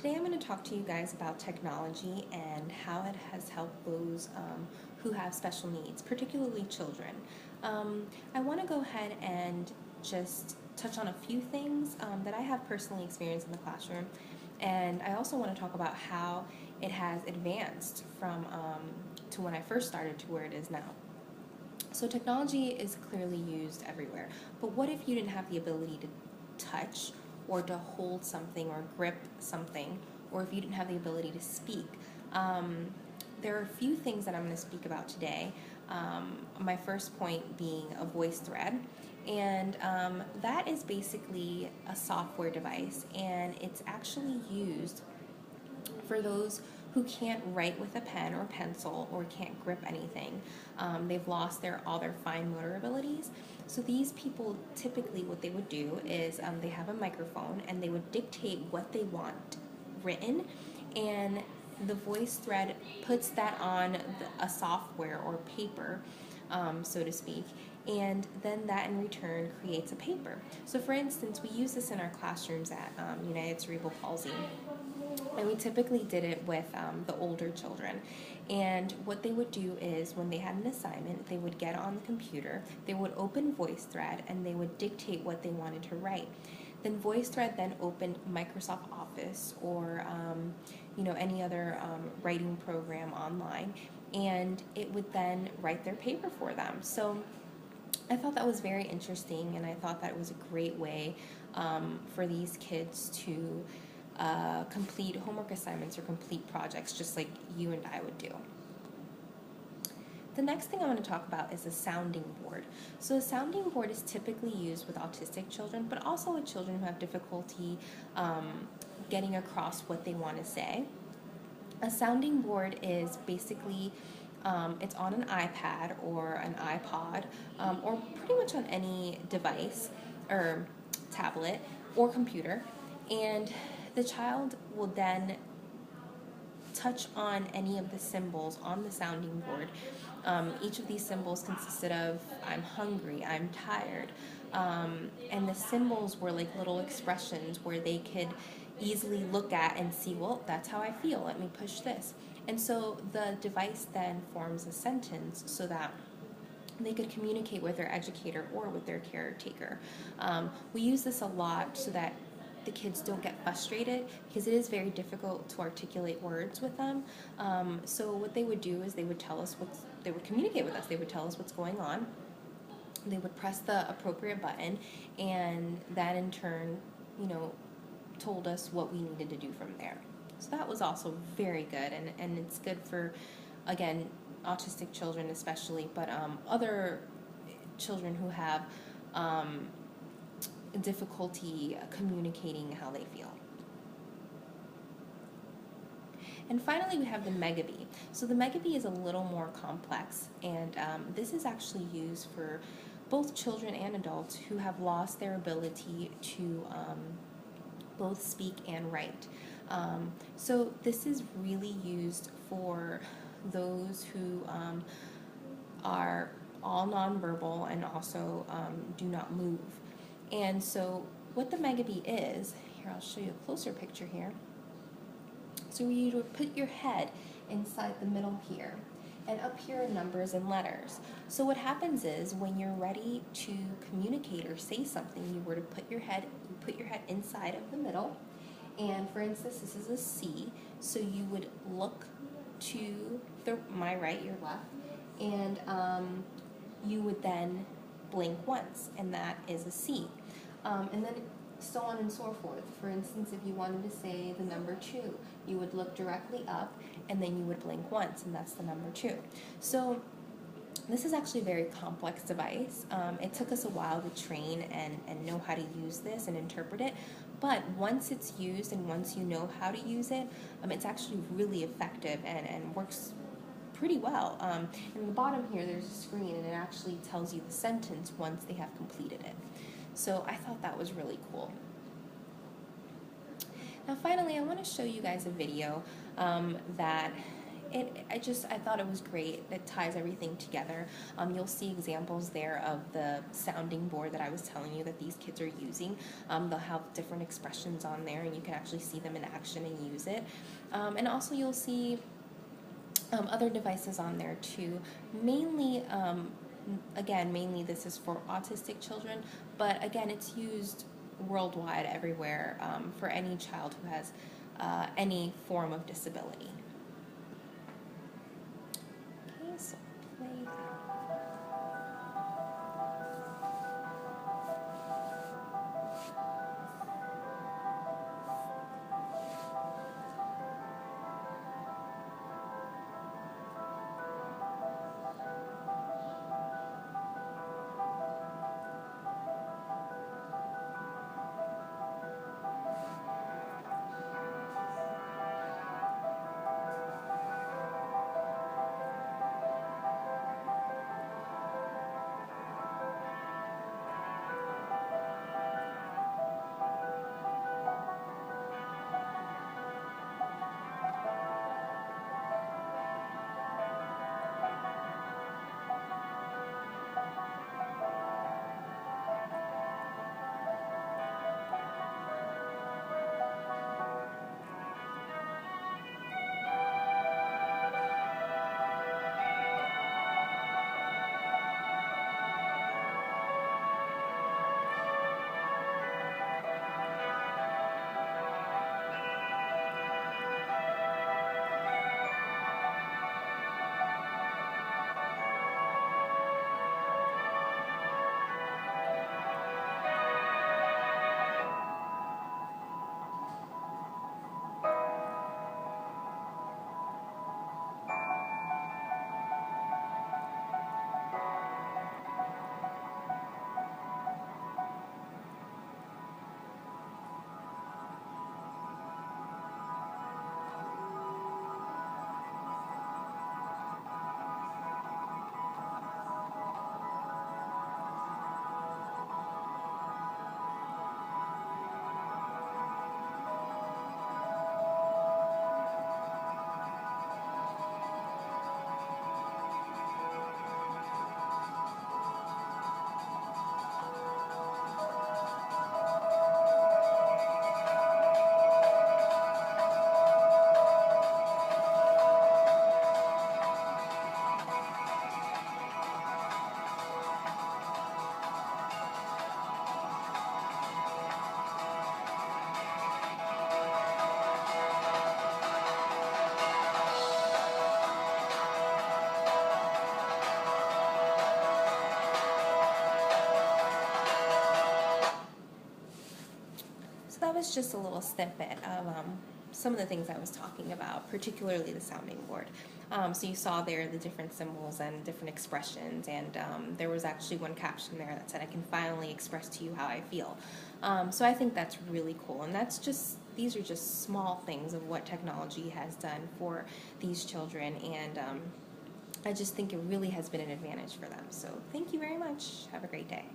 Today I'm going to talk to you guys about technology and how it has helped those who have special needs, particularly children. I want to go ahead and just touch on a few things that I have personally experienced in the classroom, and I also want to talk about how it has advanced from to when I first started to where it is now. So technology is clearly used everywhere, but what if you didn't have the ability to touch or to hold something or grip something, or if you didn't have the ability to speak? There are a few things that I'm going to speak about today. My first point being a voice thread, and that is basically a software device, and it's actually used for those who can't write with a pen or pencil or can't grip anything. They've lost all their fine motor abilities. So these people, typically what they would do is they have a microphone and they would dictate what they want written, and the voice thread puts that on a software or paper, so to speak, and then that in return creates a paper. So for instance, we use this in our classrooms at United Cerebral Palsy, and we typically did it with the older children. And what they would do is when they had an assignment, they would get on the computer, they would open VoiceThread, and they would dictate what they wanted to write. Then VoiceThread then opened Microsoft Office or any other writing program online, and it would then write their paper for them. So I thought that was very interesting, and I thought that it was a great way for these kids to complete homework assignments or complete projects just like you and I would do. The next thing I want to talk about is a sounding board. So a sounding board is typically used with autistic children, but also with children who have difficulty getting across what they want to say. A sounding board is basically it's on an iPad or an iPod or pretty much on any device or tablet or computer, and the child will then touch on any of the symbols on the sounding board. Each of these symbols consisted of I'm hungry, I'm tired, and the symbols were like little expressions where they could easily look at and see, well, that's how I feel, let me push this. And so the device then forms a sentence so that they could communicate with their educator or with their caretaker. We use this a lot so that the kids don't get frustrated, because it is very difficult to articulate words with them. So what they would do is they would communicate with us. They would tell us what's going on. They would press the appropriate button, and that in turn, told us what we needed to do from there. So that was also very good, and it's good for, again, autistic children especially, but other children who have difficulty communicating how they feel. And finally, we have the Megabee. So the Megabee is a little more complex, and this is actually used for both children and adults who have lost their ability to both speak and write. So this is really used for those who are all nonverbal and also do not move. And so what the Megabee is, here I'll show you a closer picture here. So you would put your head inside the middle here, and up here are numbers and letters. So what happens is when you're ready to communicate or say something, you were to put your head inside of the middle. And for instance, this is a C, so you would look to my right, your left, and you would then blink once, and that is a C. And then so on and so forth. For instance, if you wanted to say the number 2, you would look directly up, and then you would blink once, and that's the number 2. So this is actually a very complex device. It took us a while to train and know how to use this and interpret it, but once it's used and once you know how to use it, it's actually really effective and works pretty well. In the bottom here, there's a screen, and it actually tells you the sentence once they have completed it. So I thought that was really cool. Now finally, I want to show you guys a video that I thought it was great. It ties everything together. You'll see examples there of the sounding board that I was telling you that these kids are using. They'll have different expressions on there, and you can actually see them in action and use it. And also you'll see other devices on there too. Mainly, again, mainly this is for autistic children, but again, it's used worldwide, everywhere, for any child who has any form of disability. Okay, so play that. So that was just a little snippet of some of the things I was talking about, particularly the sounding board. So you saw there the different symbols and different expressions, and there was actually one caption there that said, "I can finally express to you how I feel." So I think that's really cool, and these are just small things of what technology has done for these children, and I just think it really has been an advantage for them. So thank you very much. Have a great day.